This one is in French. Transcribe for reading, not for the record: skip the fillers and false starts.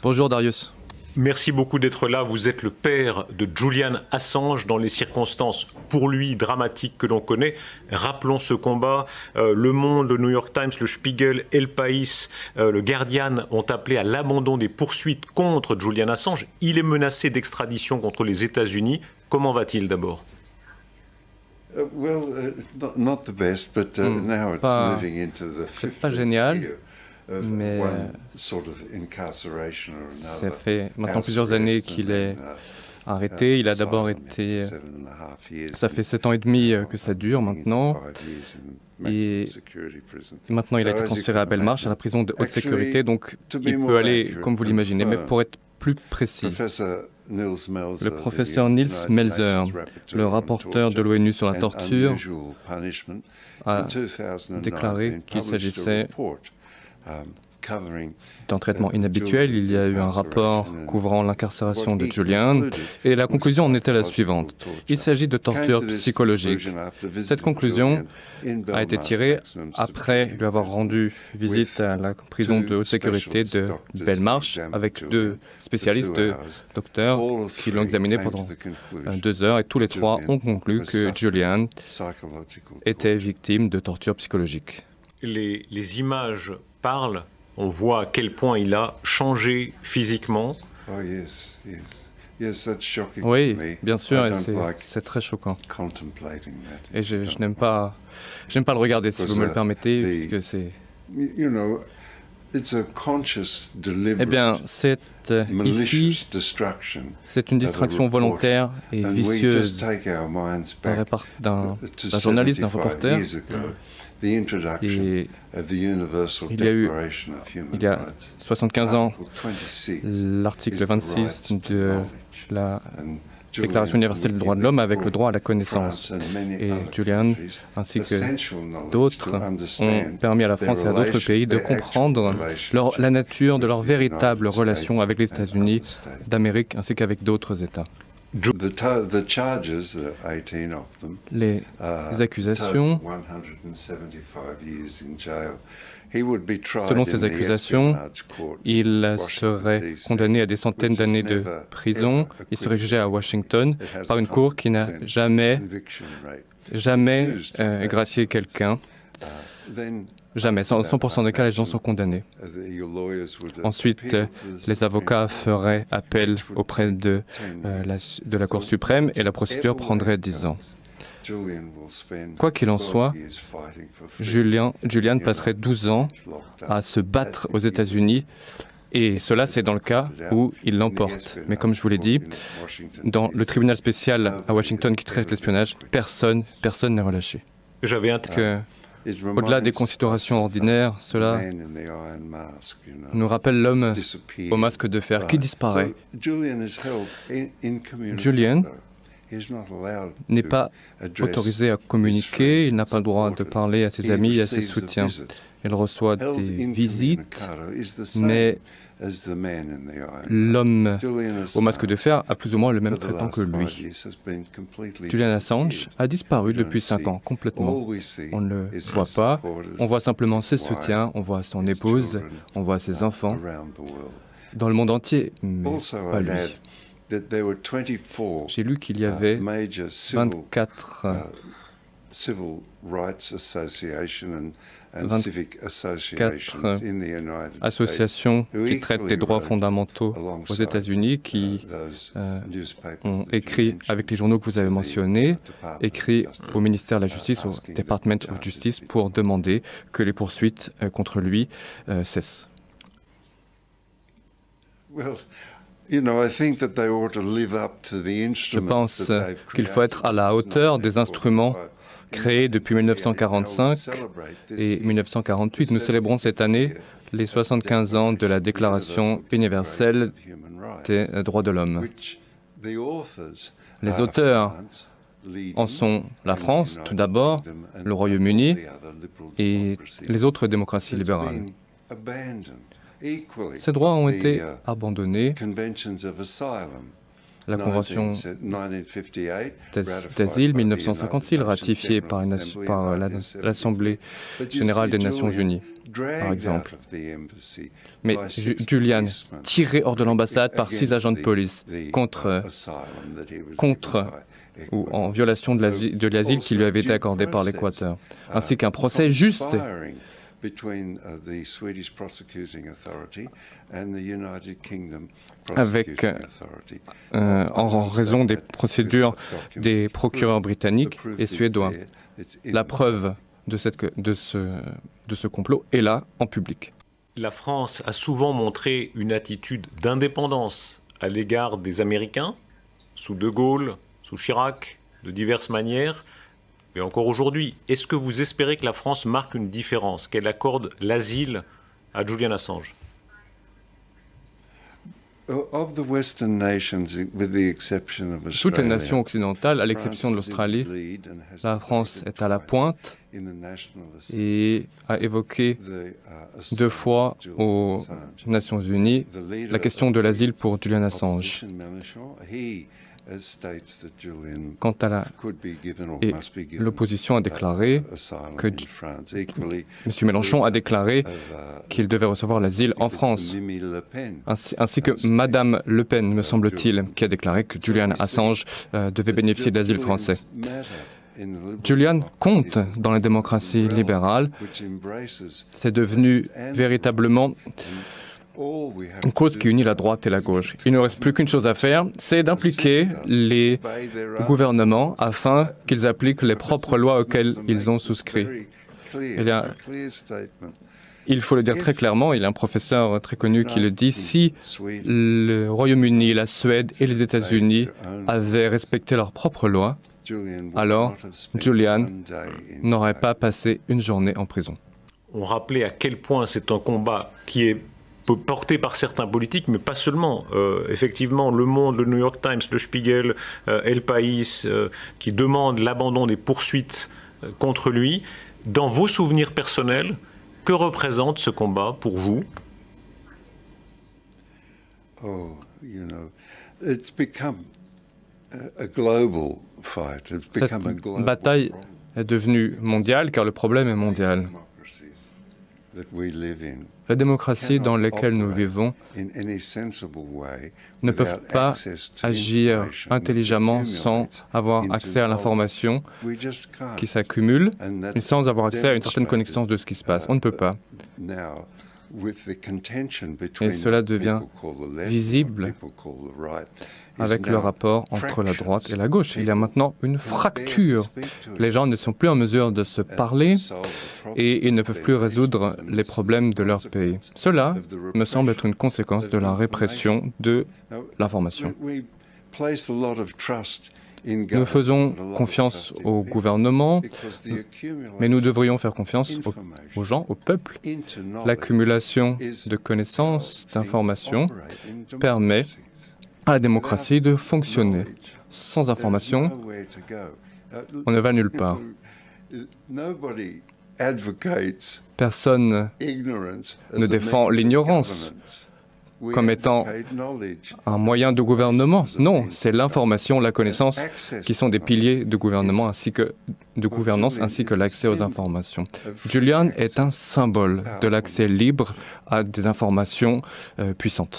Bonjour Darius. Merci beaucoup d'être là. Vous êtes le père de Julian Assange dans les circonstances pour lui dramatiques que l'on connaît. Rappelons ce combat. Le Monde, le New York Times, le Spiegel, El País, le Guardian ont appelé à l'abandon des poursuites contre Julian Assange. Il est menacé d'extradition contre les États-Unis. Comment va-t-il d'abord? Pas génial, mais ça fait maintenant plusieurs années qu'il est arrêté. Il a d'abord été... Ça fait 7 ans et demi que ça dure maintenant. Et maintenant, il a été transféré à Belmarsh, à la prison de haute sécurité. Donc, il peut aller, comme vous l'imaginez. Mais pour être plus précis, le professeur Nils Melzer, le rapporteur de l'ONU sur la torture, a déclaré qu'il s'agissait d'un traitement inhabituel. Il y a eu un rapport couvrant l'incarcération de Julian et la conclusion en était la suivante. Il s'agit de torture psychologique. Cette conclusion a été tirée après lui avoir rendu visite à la prison de haute sécurité de Belmarsh avec 2 spécialistes, 2 docteurs qui l'ont examiné pendant 2 heures et tous les 3 ont conclu que Julian était victime de torture psychologique. Les images parlent. On voit à quel point il a changé physiquement. Oui, bien sûr, et c'est très choquant. Et je n'aime pas le regarder, si vous me le permettez, puisque c'est... Eh bien, ici, c'est une distraction volontaire et vicieuse d'un journaliste, d'un reporter. Et il y a 75 ans, l'article 26 de la Déclaration universelle des droits de l'homme avec le droit à la connaissance. Et Julian, ainsi que d'autres, ont permis à la France et à d'autres pays de comprendre la nature de leur véritable relation avec les États-Unis d'Amérique ainsi qu'avec d'autres États. Les accusations, selon ces accusations, il serait condamné à des centaines d'années de prison. Il serait jugé à Washington par une cour qui n'a jamais gracié quelqu'un. Jamais. 100% des cas, les gens sont condamnés. Ensuite, les avocats feraient appel auprès de la Cour suprême et la procédure prendrait 10 ans. Quoi qu'il en soit, Julian passerait 12 ans à se battre aux États-Unis et cela, c'est dans le cas où il l'emporte. Mais comme je vous l'ai dit, dans le tribunal spécial à Washington qui traite l'espionnage, personne n'est relâché. Au-delà des considérations ordinaires, cela nous rappelle l'homme au masque de fer qui disparaît. Julian n'est pas autorisé à communiquer, il n'a pas le droit de parler à ses amis et à ses soutiens. Il reçoit des visites, mais l'homme au masque de fer a plus ou moins le même traitement que lui. Julian Assange a disparu depuis 5 ans, complètement. On ne le voit pas, on voit simplement ses soutiens, on voit son épouse, on voit ses enfants, dans le monde entier, mais pas lui. J'ai lu qu'il y avait 24 associations qui traitent des droits fondamentaux aux États-Unis qui ont écrit avec les journaux que vous avez mentionnés, écrit au ministère de la Justice, au Department of Justice, pour demander que les poursuites contre lui cessent. Je pense qu'il faut être à la hauteur des instruments créés depuis 1945 et 1948. Nous célébrons cette année les 75 ans de la Déclaration universelle des droits de l'homme. Les auteurs en sont la France, tout d'abord, le Royaume-Uni et les autres démocraties libérales. Ces droits ont été abandonnés la Convention d'asile 1956, ratifiée par l'Assemblée générale des Nations unies, par exemple. Mais Julian, tiré hors de l'ambassade par 6 agents de police contre ou en violation de l'asile qui lui avait été accordé par l'Équateur, ainsi qu'un procès juste avec, en raison des procédures des procureurs britanniques et suédois. La preuve de ce complot est là, en public. La France a souvent montré une attitude d'indépendance à l'égard des Américains, sous De Gaulle, sous Chirac, de diverses manières. Et encore aujourd'hui, est-ce que vous espérez que la France marque une différence, qu'elle accorde l'asile à Julian Assange? Toutes les nations occidentales, à l'exception de l'Australie, la France est à la pointe et a évoqué 2 fois aux Nations Unies la question de l'asile pour Julian Assange. Quant à l'opposition a déclaré que M. Mélenchon a déclaré qu'il devait recevoir l'asile en France, ainsi que Mme Le Pen, me semble-t-il, qui a déclaré que Julian Assange devait bénéficier de l'asile français. Julian compte dans la démocratie libérale. C'est devenu véritablement une cause qui unit la droite et la gauche. Il ne reste plus qu'une chose à faire, c'est d'impliquer les gouvernements afin qu'ils appliquent les propres lois auxquelles ils ont souscrit. Il faut le dire très clairement, il y a un professeur très connu qui le dit, si le Royaume-Uni, la Suède et les États-Unis avaient respecté leurs propres lois, alors Julian n'aurait pas passé une journée en prison. On rappelait à quel point c'est un combat qui est porté par certains politiques, mais pas seulement. Effectivement, Le Monde, le New York Times, le Spiegel, El País, qui demandent l'abandon des poursuites contre lui. Dans vos souvenirs personnels, que représente ce combat pour vous? Cette bataille est devenue mondiale car le problème est mondial. La démocratie dans laquelle nous vivons ne peuvent pas agir intelligemment sans avoir accès à l'information qui s'accumule et sans avoir accès à une certaine connaissance de ce qui se passe. On ne peut pas. Et cela devient visible avec le rapport entre la droite et la gauche. Il y a maintenant une fracture. Les gens ne sont plus en mesure de se parler et ils ne peuvent plus résoudre les problèmes de leur pays. Cela me semble être une conséquence de la répression de l'information. Nous faisons confiance au gouvernement, mais nous devrions faire confiance aux gens, au peuple. L'accumulation de connaissances, d'informations, permet à la démocratie de fonctionner. Sans information, on ne va nulle part. Personne ne défend l'ignorance comme étant un moyen de gouvernement. Non, c'est l'information, la connaissance qui sont des piliers de gouvernement ainsi que de gouvernance ainsi que l'accès aux informations. Julian est un symbole de l'accès libre à des informations puissantes.